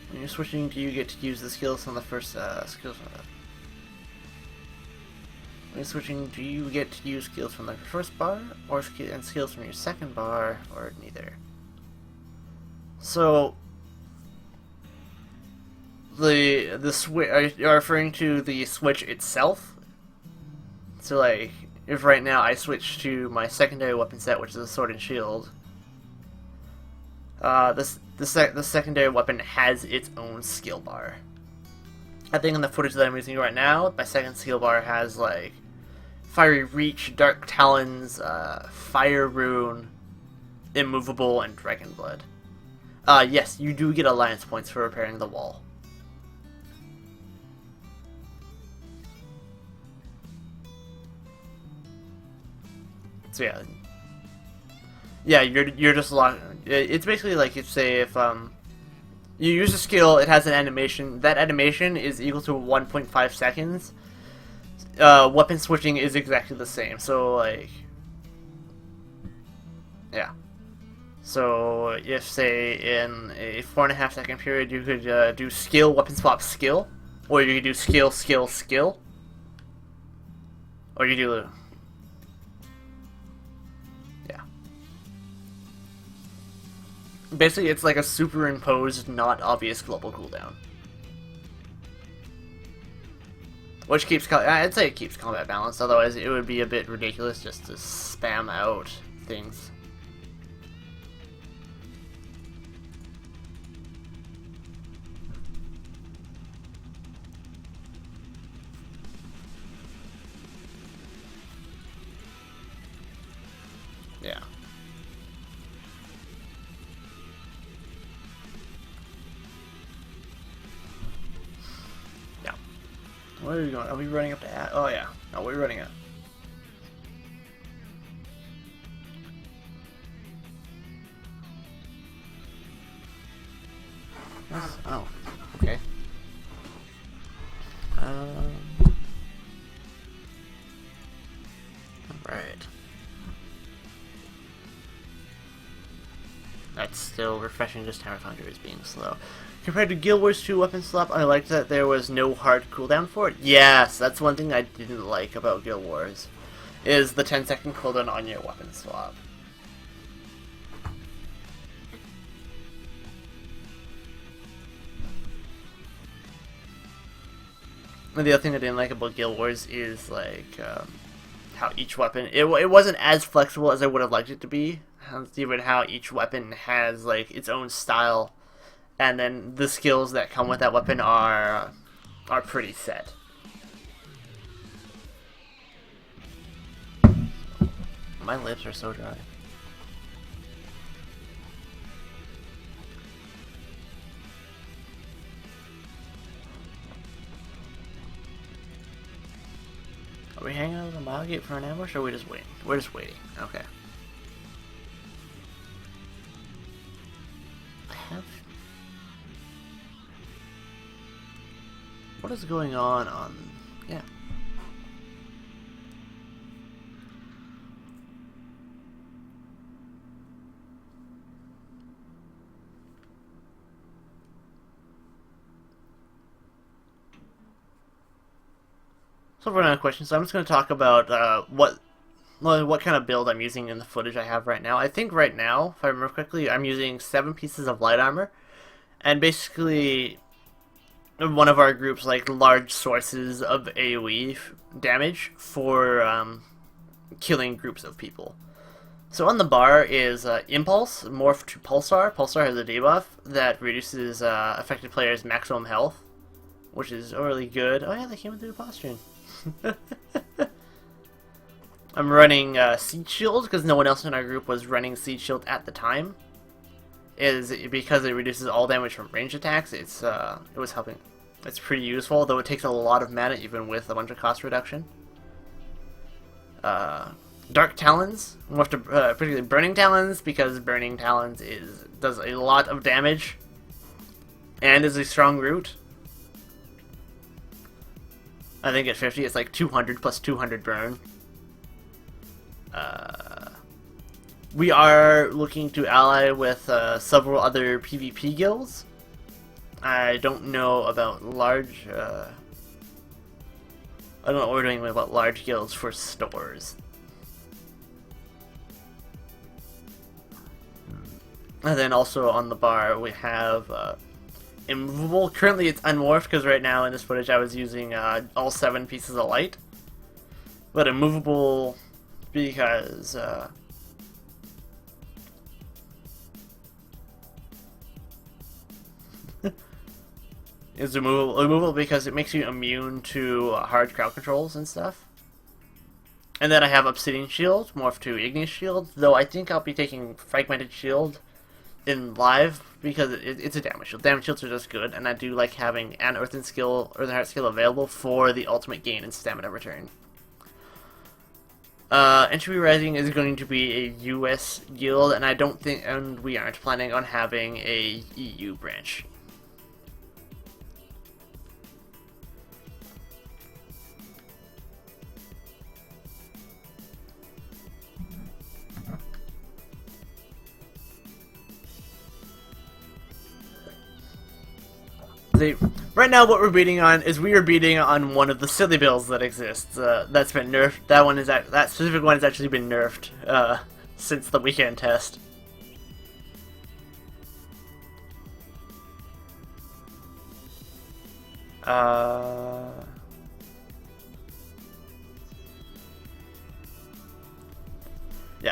When you're switching, do you get to use the skills on the first skills? When you're switching, do you get to use skills from the first bar, or skills from your second bar, or neither? So the switch. Are you referring to the switch itself? So like, if right now I switch to my secondary weapon set, which is a sword and shield, the secondary weapon has its own skill bar. I think in the footage that I'm using right now, my second skill bar has like Fiery Reach, Dark Talons, Fire Rune, Immovable, and Dragon Blood. Yes, you do get alliance points for repairing the wall. So yeah, you're just locked. It's basically like if you use a skill, it has an animation. That animation is equal to 1.5 seconds. Weapon switching is exactly the same. So like, yeah. So if say in a 4.5 second period you could do skill, weapon swap, skill, or you could do skill, skill, skill, or you do. Basically, it's like a superimposed, not obvious global cooldown. Which keeps, I'd say it keeps combat balanced, otherwise it would be a bit ridiculous just to spam out things. Yeah. Where are we going? Are we running up to oh yeah. No, we're running up. Oh, okay. Alright. That's still refreshing, just Tower Conjure is being slow. Compared to Guild Wars 2 Weapon Swap, I liked that there was no hard cooldown for it. Yes, that's one thing I didn't like about Guild Wars, is the 10-second cooldown on your weapon swap. And the other thing I didn't like about Guild Wars is like how each weapon it wasn't as flexible as I would have liked it to be. Even how each weapon has like its own style. And then the skills that come with that weapon are pretty set. My lips are so dry. Are we hanging out on the mile gate for an ambush, or are we just waiting? We're just waiting. Okay. What is going on? Yeah. So for another question, so I'm just going to talk about what kind of build I'm using in the footage I have right now. I think right now, if I remember correctly, I'm using 7 pieces of light armor, and basically one of our group's like large sources of AoE damage for killing groups of people. So on the bar is Impulse, morph to Pulsar. Pulsar has a debuff that reduces affected players' maximum health, which is really good. Oh yeah, they came with the new posturing. I'm running Siege Shield because no one else in our group was running Siege Shield at the time. Is because it reduces all damage from ranged attacks. It was helping. It's pretty useful, though it takes a lot of mana even with a bunch of cost reduction. Dark Talons, morph to particularly Burning Talons, because Burning Talons does a lot of damage and is a strong root. I think at 50 it's like 200 plus 200 burn. We are looking to ally with several other PvP guilds. I don't know about large... I don't know what we're doing about large guilds for stores. And then also on the bar we have Immovable. Currently it's unmorphed because right now in this footage I was using all 7 pieces of light. But Immovable because... is removable because it makes you immune to hard crowd controls and stuff. And then I have Obsidian Shield, morphed to Igneous Shield, though I think I'll be taking Fragmented Shield in live because it's a damage shield. Damage shields are just good, and I do like having an Earthen Heart skill available for the ultimate gain and stamina return. Entropy Rising is going to be a US guild, and we aren't planning on having a EU branch. Right now what we're beating on is we are beating on one of the silly bills that exists. That's been nerfed. That specific one has actually been nerfed since the weekend test. Yeah,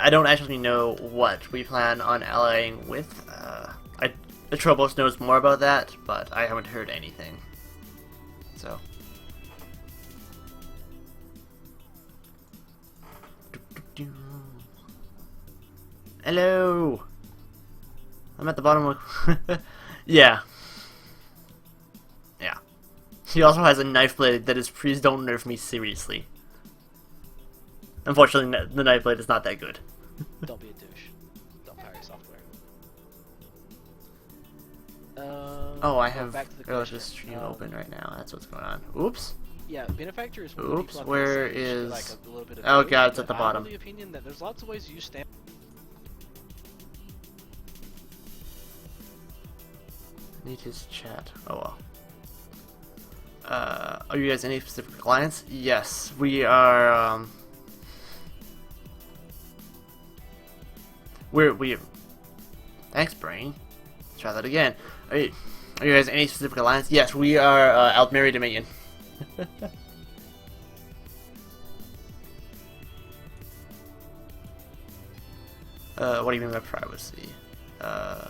I don't actually know what we plan on allying with. The Trobos knows more about that, but I haven't heard anything. So. Hello! I'm at the bottom of... Yeah. Yeah. He also has a knife blade that is, please don't nerf me seriously. Unfortunately, the knife blade is not that good. Don't be a douche. Don't power your software. Oh, I have the stream open right now. That's what's going on. Oops. Yeah, Benefactor is. Oops. Where is? Like a little bit of oh god, it's at the bottom. I'm of the opinion that there's lots of ways to use stamp. Need his chat. Oh well. Are you guys any specific clients? Yes, we are. We. Thanks, brain. Let's try that again. Are you guys any specific alliance? Yes, we are Altmeri Dominion. What do you mean by privacy? Can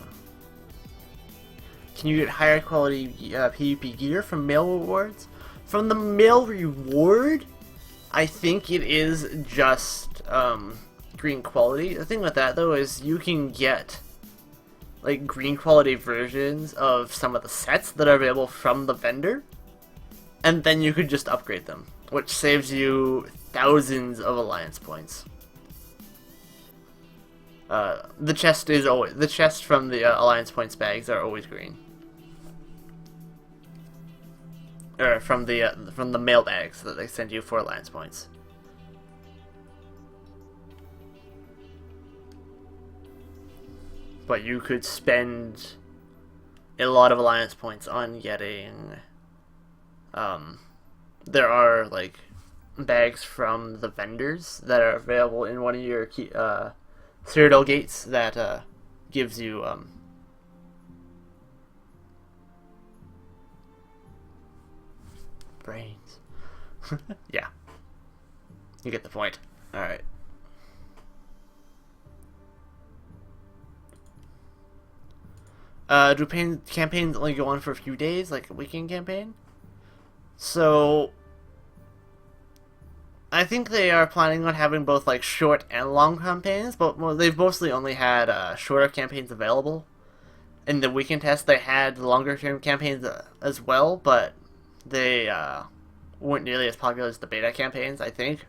you get higher quality PvP gear from mail rewards? From the mail reward, I think it is just green quality. The thing with that though is you can get like green quality versions of some of the sets that are available from the vendor, and then you could just upgrade them, which saves you thousands of alliance points. The chest from the alliance points bags are always green, or from the mail bags that they send you for alliance points. But you could spend a lot of alliance points on getting there are like bags from the vendors that are available in one of your Cyrodiil gates that gives you brains. Yeah, you get the point. All right. Do campaigns only go on for a few days, like a weekend campaign? So, I think they are planning on having both like short and long campaigns, but they've mostly only had shorter campaigns available. In the weekend test, they had longer term campaigns as well, but they weren't nearly as popular as the beta campaigns, I think.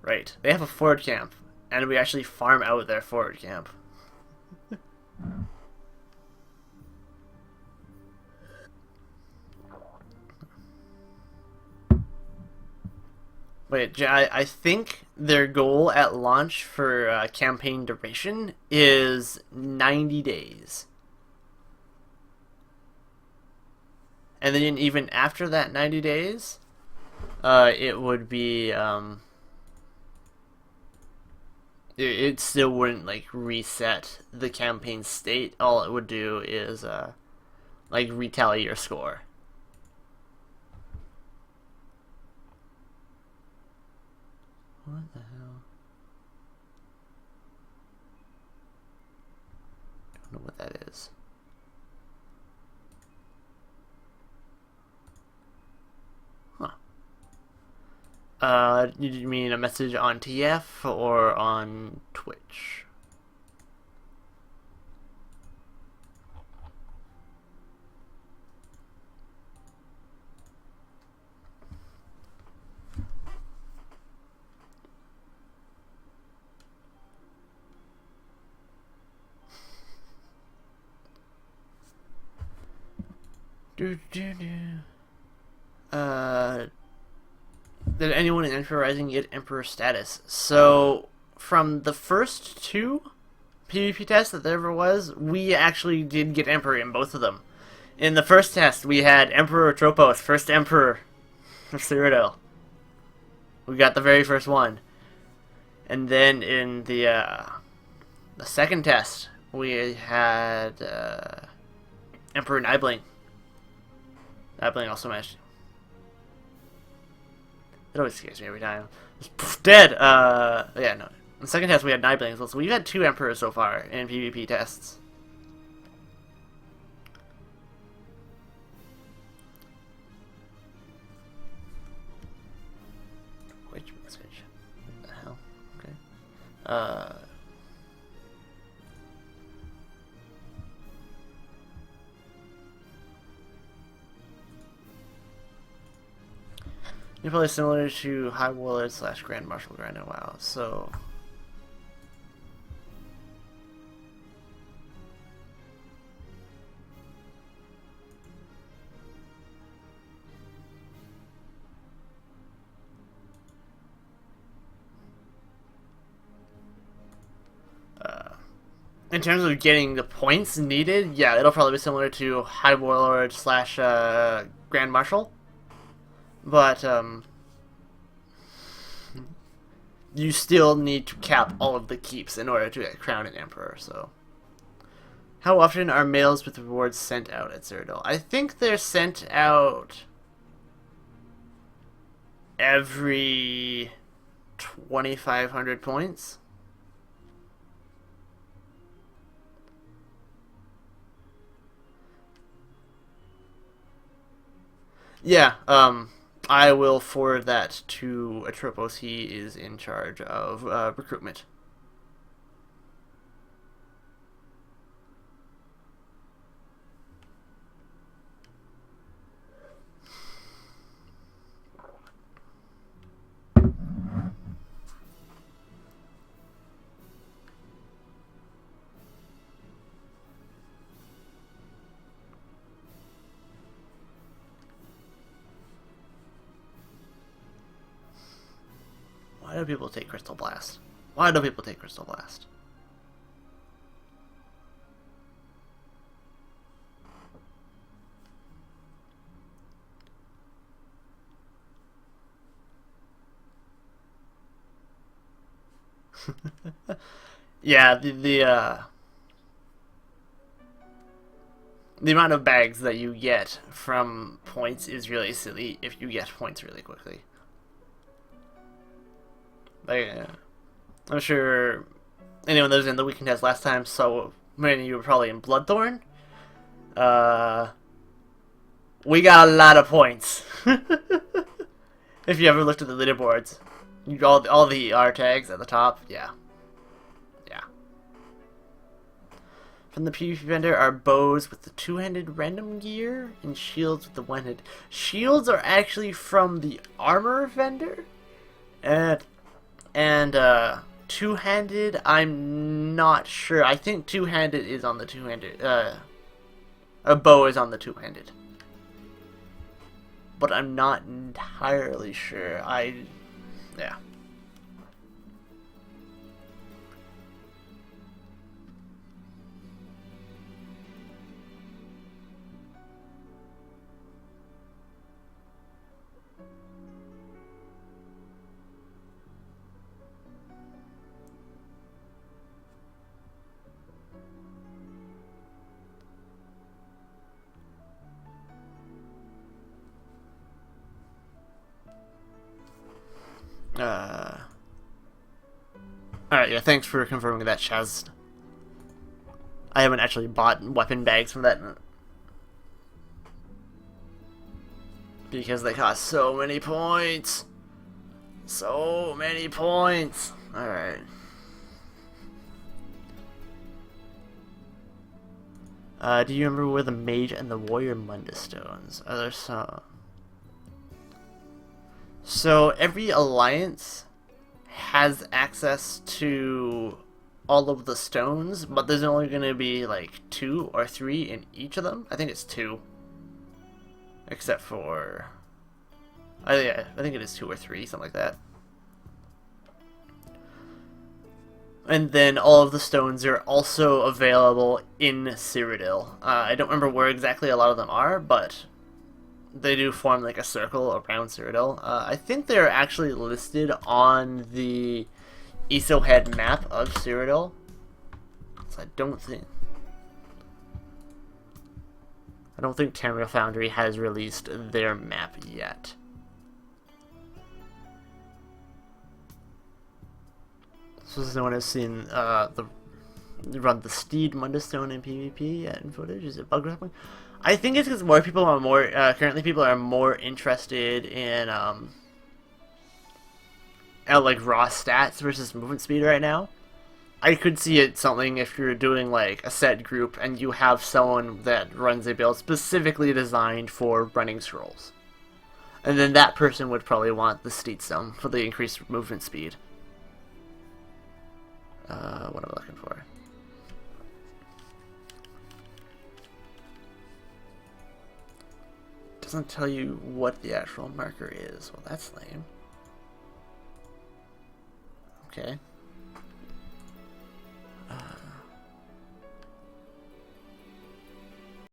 Right. They have a forward camp, and we actually farm out their forward camp. Wait, I think their goal at launch for campaign duration is 90 days. And then even after that 90 days, it would be, it still wouldn't, like, reset the campaign state. All it would do is, like, retally your score. What the hell? I don't know what that is. Huh. You mean a message on TF or on Twitch? Did anyone in Emperor Rising get Emperor status? So, from the first two PvP tests that there ever was, we actually did get Emperor in both of them. In the first test, we had Emperor Tropos, first Emperor of Cyrodiil. We got the very first one. And then in the second test, we had Emperor Nibling. Nibling also managed. It always scares me every time. Just dead! Yeah, no. In the second test, we had Nibling as well, so we've had 2 Emperors so far in PvP tests. Which message? What the hell? Okay. You're probably similar to High Warlord / Grand Marshal Grand WoW, so... in terms of getting the points needed, yeah, it'll probably be similar to High Warlord / Grand Marshal. But, you still need to cap all of the keeps in order to get crowned an Emperor, so... How often are mails with rewards sent out at Cyrodiil? I think they're sent out every 2,500 points. Yeah, I will forward that to Atropos. He is in charge of recruitment. Why do people take Crystal Blast? Why do people take Crystal Blast? Yeah, the amount of bags that you get from points is really silly if you get points really quickly. Like, I'm sure anyone that was in the weekend test last time, so many of you were probably in Bloodthorn. We got a lot of points. If you ever looked at the leaderboards, all the R tags at the top, yeah. From the PvP vendor are bows with the 2-handed random gear and shields with the 1-handed. Shields are actually from the armor vendor, and And two-handed, I'm not sure. I think two-handed is on the two-handed. A bow is on the two-handed. But I'm not entirely sure. Yeah. Alright, yeah, thanks for confirming that, Chaz. I haven't actually bought weapon bags from that because they cost so many points. So many points. Alright. Do you remember where the Mage and the Warrior Munda stones? Are there some? So every alliance has access to all of the stones, but there's only going to be like 2 or 3 in each of them. I think it's 2. Except for... yeah, I think it is 2 or 3, something like that. And then all of the stones are also available in Cyrodiil. I don't remember where exactly a lot of them are, but they do form like a circle around Cyrodiil. I think they're actually listed on the ESOhead map of Cyrodiil. So I don't think Tamriel Foundry has released their map yet. So no one has seen run the Steed Munda Stone in PvP yet in footage. Is it bug grappling? I think it's because more people are currently people are more interested in like raw stats versus movement speed right now. I could see it something if you're doing like a set group and you have someone that runs a build specifically designed for running scrolls. And then that person would probably want the Steed Stone for the increased movement speed. What am I looking for? Doesn't tell you what the actual marker is. Well, that's lame. Okay.